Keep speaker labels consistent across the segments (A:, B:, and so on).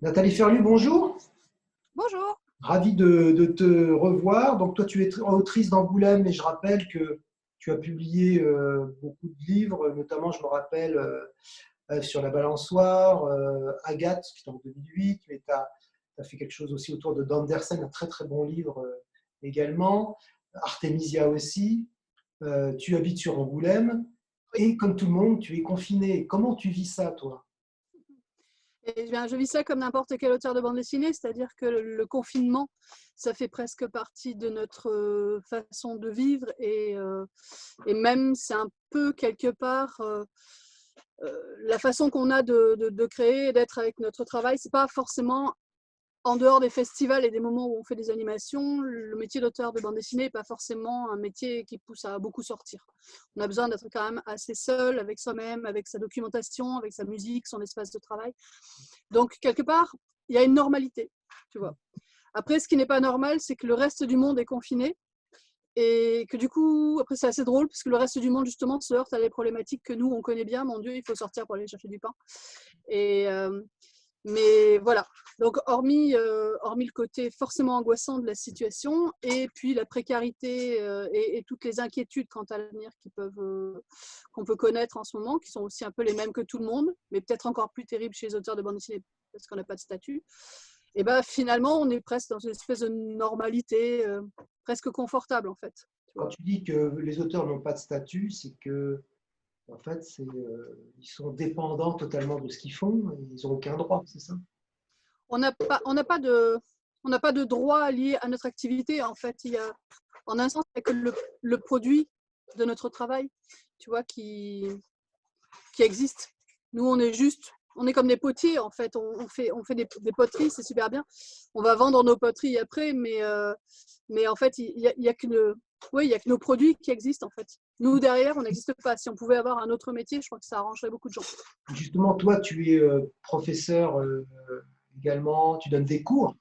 A: Nathalie Ferlu, bonjour.
B: Bonjour.
A: Ravi de te revoir. Donc, toi, tu es autrice d'Angoulême et je rappelle que tu as publié beaucoup de livres, notamment, je me rappelle, sur la balançoire, Agathe, qui est en 2008, mais tu as fait quelque chose aussi autour de d'Andersen, un très très bon livre également. Artemisia aussi. Tu habites sur Angoulême
B: Oui.
A: et comme tout le monde, tu es confiné. Comment tu vis ça, toi?
B: Eh bien, je vis ça comme n'importe quel auteur de bande dessinée, c'est-à-dire que le confinement, ça fait presque partie de notre façon de vivre et même c'est un peu quelque part la façon qu'on a de créer et d'être avec notre travail. C'est pas forcément en dehors des festivals et des moments où on fait des animations, le métier d'auteur de bande dessinée n'est pas forcément un métier qui pousse à beaucoup sortir. On a besoin d'être quand même assez seul avec soi-même, avec sa documentation, avec sa musique, son espace de travail. Donc, quelque part, il y a une normalité, tu vois. Après, ce qui n'est pas normal, c'est que le reste du monde est confiné et que du coup, après, c'est assez drôle parce que le reste du monde, justement, se heurte à des problématiques que nous, on connaît bien. Mon Dieu, il faut sortir pour aller chercher du pain. Et, mais voilà, donc hormis le côté forcément angoissant de la situation et puis la précarité et toutes les inquiétudes quant à l'avenir qu'on peut connaître en ce moment, qui sont aussi un peu les mêmes que tout le monde, mais peut-être encore plus terribles chez les auteurs de bande dessinée parce qu'on n'a pas de statut, et ben finalement on est presque dans une espèce de normalité presque confortable en fait. Tu
A: Quand
B: vois.
A: tu dis que les auteurs n'ont pas de statut, c'est que en fait, ils sont dépendants totalement de ce qu'ils font et ils n'ont aucun droit, c'est ça?
B: On n'a pas de droit lié à notre activité. En fait, en un sens, il n'y a que le produit de notre travail, tu vois, qui existe. Nous, on est comme des potiers, en fait. On fait des poteries, c'est super bien. On va vendre nos poteries après, mais en fait, il y a que oui, il y a que nos produits qui existent, en fait. Nous, derrière, on n'existe pas. Si on pouvait avoir un autre métier, je crois que ça arrangerait beaucoup de gens.
A: Justement, toi, tu es professeur également, tu donnes des cours,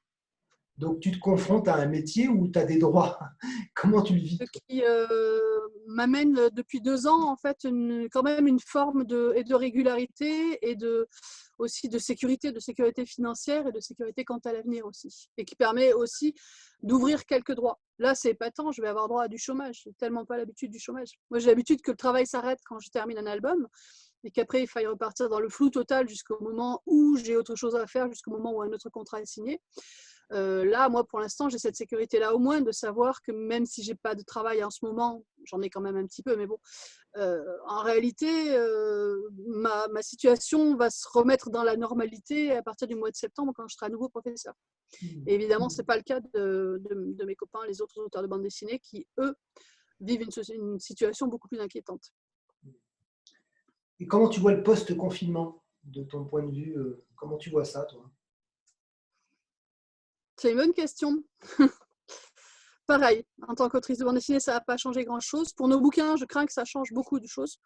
A: donc tu te confrontes à un métier où tu as des droits. Comment tu le vis,
B: Ce
A: toi?
B: qui m'amène depuis 2 ans en fait quand même une forme de régularité et aussi de sécurité financière et de sécurité quant à l'avenir aussi, et qui permet aussi d'ouvrir quelques droits. Là c'est épatant, je vais avoir droit à du chômage, j'ai tellement pas l'habitude du chômage. Moi j'ai l'habitude que le travail s'arrête quand je termine un album et qu'après il faille repartir dans le flou total jusqu'au moment où j'ai autre chose à faire, jusqu'au moment où un autre contrat est signé. Là, moi, pour l'instant, j'ai cette sécurité-là au moins de savoir que même si j'ai pas de travail en ce moment, j'en ai quand même un petit peu, mais bon, en réalité, ma situation va se remettre dans la normalité à partir du mois de septembre quand je serai à nouveau professeur. Et évidemment, c'est pas le cas de mes copains, les autres auteurs de bande dessinée, qui, eux, vivent une situation beaucoup plus inquiétante.
A: Et comment tu vois le post-confinement, de ton point de vue, comment tu vois ça, toi?
B: C'est une bonne question. Pareil, en tant qu'autrice de bande dessinée, ça n'a pas changé grand-chose. Pour nos bouquins, je crains que ça change beaucoup de choses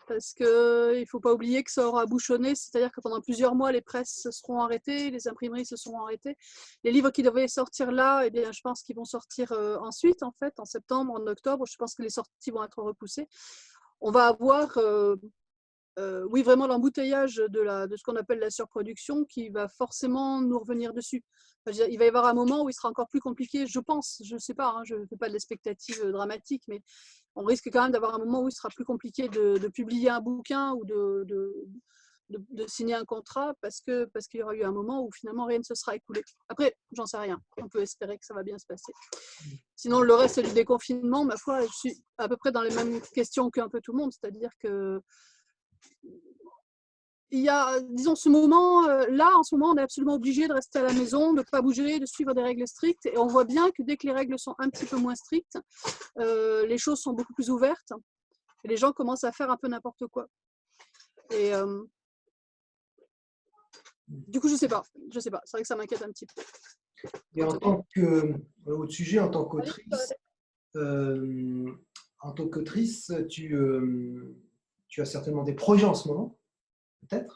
B: parce qu'il ne faut pas oublier que ça aura bouchonné, c'est-à-dire que pendant plusieurs mois, les presses se seront arrêtées, les imprimeries se seront arrêtées. Les livres qui devaient sortir là, eh bien, je pense qu'ils vont sortir ensuite, en fait, en septembre, en octobre. Je pense que les sorties vont être repoussées. On va avoir oui, vraiment l'embouteillage de ce qu'on appelle la surproduction qui va forcément nous revenir dessus. Enfin, il va y avoir un moment où il sera encore plus compliqué, je pense, je ne sais pas, hein, je ne fais pas de l'expectative dramatique, mais on risque quand même d'avoir un moment où il sera plus compliqué de publier un bouquin ou de signer un contrat parce qu'il y aura eu un moment où finalement rien ne se sera écoulé. Après, j'en sais rien, on peut espérer que ça va bien se passer. Sinon, le reste du déconfinement, ma foi, je suis à peu près dans les mêmes questions qu'un peu tout le monde, c'est-à-dire que il y a, disons, ce moment, là, en ce moment, on est absolument obligé de rester à la maison, de ne pas bouger, de suivre des règles strictes. Et on voit bien que dès que les règles sont un petit peu moins strictes, les choses sont beaucoup plus ouvertes et les gens commencent à faire un peu n'importe quoi. Et du coup, je sais pas. Je sais pas. C'est vrai que ça m'inquiète un petit peu.
A: Et en tant que, autre sujet,
B: Allez,
A: euh, en tant qu'autrice, tu as certainement des projets en ce moment, peut-être?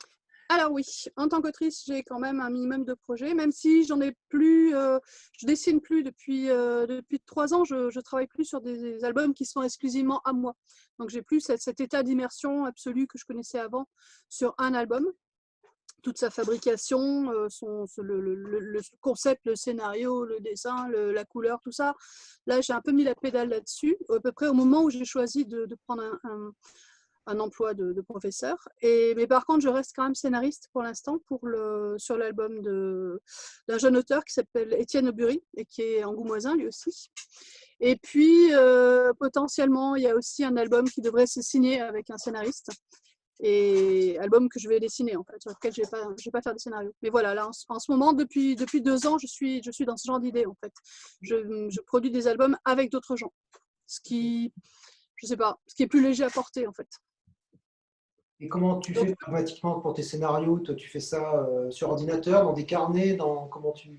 B: alors oui, en tant qu'autrice, j'ai quand même un minimum de projets, même si j'en ai plus, je dessine plus depuis 3 ans, je travaille plus sur des albums qui sont exclusivement à moi. Donc j'ai plus cet état d'immersion absolue que je connaissais avant sur un album. toute sa fabrication, le concept, le scénario, le dessin, la couleur, tout ça. Là, j'ai un peu mis la pédale là-dessus, à peu près au moment où j'ai choisi de prendre un emploi de professeur. Mais par contre, je reste quand même scénariste pour l'instant sur l'album d'un jeune auteur qui s'appelle Étienne Aubury et qui est angoumoisin lui aussi. Et puis, potentiellement, il y a aussi un album qui devrait se signer avec un scénariste. Et album que je vais dessiner en fait, sur lequel je vais pas faire de scénario. Mais voilà, là en ce moment, depuis 2 ans, je suis dans ce genre d'idée en fait. Je produis des albums avec d'autres gens, ce qui, je sais pas, ce qui est plus léger à porter en fait.
A: Et comment tu
B: Donc,
A: fais pragmatiquement pour tes scénarios? Toi, tu fais ça sur ordinateur, dans des carnets, comment tu…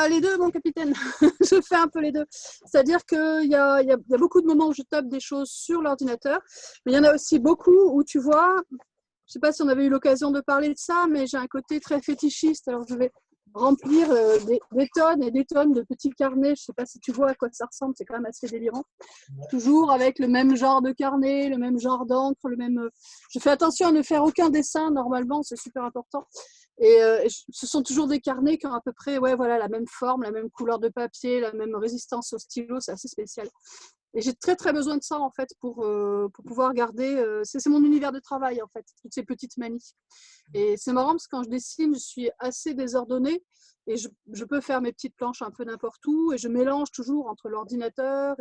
B: les deux, mon capitaine. Je fais un peu les deux. C'est-à-dire qu'il y a beaucoup de moments où je tape des choses sur l'ordinateur, mais il y en a aussi beaucoup où tu vois, je ne sais pas si on avait eu l'occasion de parler de ça, mais j'ai un côté très fétichiste. Alors, je vais remplir des tonnes et des tonnes de petits carnets. Je ne sais pas si tu vois à quoi ça ressemble, c'est quand même assez délirant. Toujours avec le même genre de carnet, le même genre d'encre, Je fais attention à ne faire aucun dessin, normalement, c'est super important. Et ce sont toujours des carnets qui ont à peu près voilà, la même forme, la même couleur de papier, la même résistance au stylo, c'est assez spécial. Et j'ai très très besoin de ça en fait pour pouvoir garder, c'est mon univers de travail en fait, toutes ces petites manies. Et c'est marrant parce que quand je dessine, je suis assez désordonnée et je peux faire mes petites planches un peu n'importe où et je mélange toujours entre l'ordinateur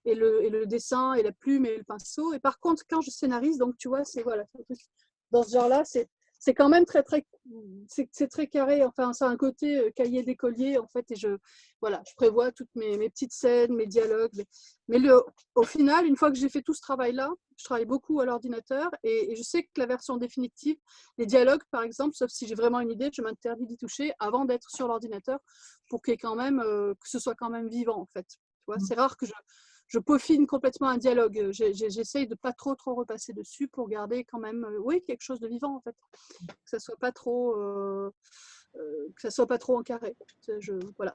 B: et le dessin et la plume et le pinceau. Et par contre, quand je scénarise, donc tu vois, c'est voilà, dans ce genre-là, c'est quand même très c'est très carré, enfin ça a un côté cahier d'écolier en fait, et voilà, je prévois toutes mes petites scènes, mes dialogues, mais au final, une fois que j'ai fait tout ce travail-là, je travaille beaucoup à l'ordinateur et je sais que la version définitive, les dialogues par exemple, sauf si j'ai vraiment une idée, je m'interdis d'y toucher avant d'être sur l'ordinateur pour qu'il y ait quand même, que ce soit quand même vivant en fait. Tu vois, c'est rare que je peaufine complètement un dialogue. J'essaye de pas trop repasser dessus pour garder quand même, quelque chose de vivant en fait, que ça soit pas trop, en carré. Voilà.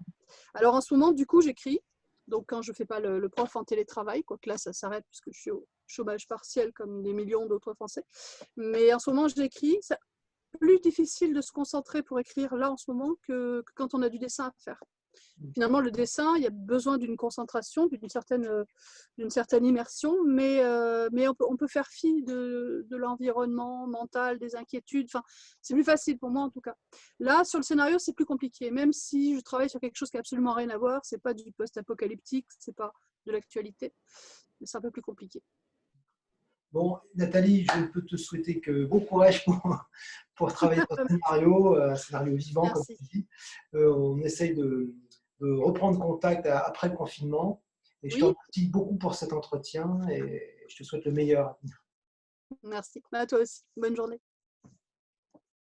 B: Alors en ce moment, du coup, j'écris. Donc quand je fais pas le prof en télétravail, quoique là ça s'arrête puisque je suis au chômage partiel comme des millions d'autres Français. Mais en ce moment, j'écris. C'est plus difficile de se concentrer pour écrire là en ce moment que quand on a du dessin à faire. Finalement, le dessin, il y a besoin d'une concentration, d'une certaine immersion, mais on peut faire fi de l'environnement mental, des inquiétudes. Enfin, c'est plus facile pour moi en tout cas. Là, sur le scénario, c'est plus compliqué. Même si je travaille sur quelque chose qui n'a absolument rien à voir, c'est pas du post-apocalyptique, c'est pas de l'actualité, mais c'est un peu plus compliqué.
A: Bon, Nathalie, je ne peux te souhaiter que bon courage pour travailler sur ce scénario, un scénario vivant, comme
B: Merci.
A: tu dis. On essaye de reprendre contact après le confinement. Et je te
B: Oui,
A: remercie beaucoup pour cet entretien et je te souhaite le meilleur.
B: merci. À toi aussi. Bonne journée.